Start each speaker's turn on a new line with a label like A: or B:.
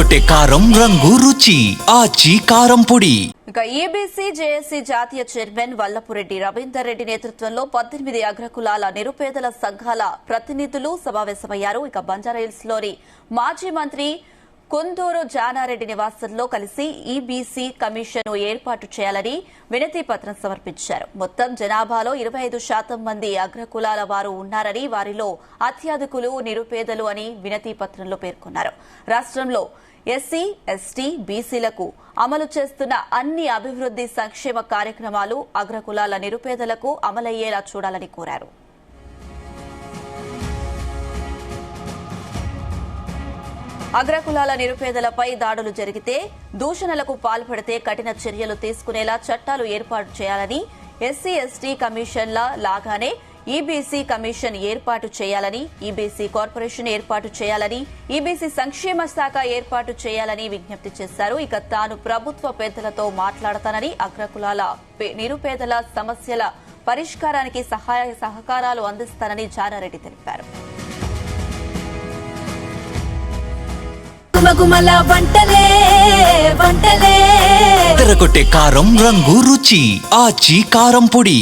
A: తెరకొట్టే కారం రంగు రుచి ఆచి కారం పొడి.
B: ఇక ఈబీసీ జేఏసీ జాతీయ చైర్మన్ వల్లపురెడ్డి రవీందర్ రెడ్డి నేతృత్వంలో 18 అగ్రకులాల నిరుపేదల సంఘాల ప్రతినిధులు సమావేశమయ్యారు. ఇక బంజారాహిల్స్ లోని మాజీ మంత్రి కుందూరు జానారెడ్డి నివాసంలో కలిసి ఈబీసీ కమిషన్ ఏర్పాటు చేయాలని వినతి పత్రం సమర్పించారు. మొత్తం జనాభాలో 25% మంది అగ్రకులాల వారు ఉన్నారని, వారిలో అత్యధికులు నిరుపేదలు అని వినతి పత్రంలో పేర్కొన్నారు. రాష్ట్రంలో ఎస్సీ, ఎస్టీ, బీసీలకు అమలు చేస్తున్న అన్ని అభివృద్ది సంక్షేమ కార్యక్రమాలు అగ్రకులాల నిరుపేదలకు అమలయ్యేలా చూడాలని కోరారు. అగ్రకులాల నిరుపేదలపై దాడులు జరిగితే, దూషణలకు పాల్పడితే కఠిన చర్యలు తీసుకునేలా చట్టాలు ఏర్పాటు చేయాలని, ఎస్సీ, ఎస్టీ కమిషన్ల లాగానే ఈబీసీ కమిషన్ ఏర్పాటు చేయాలని, ఈబీసీ కార్పొరేషన్ ఏర్పాటు చేయాలని, ఈబీసీ సంక్షేమ శాఖ ఏర్పాటు చేయాలని విజ్ఞప్తి చేశారు. ఇక తాను ప్రభుత్వ పెద్దలతో మాట్లాడతానని, అగ్రకులాల నిరుపేదల సమస్యల పరిష్కారానికి సహాయ సహకారాలు అందిస్తానని జానారెడ్డి తెలిపారు.
A: తెరకొట్టే కారం రంగు రుచి ఆచి కారం పొడి.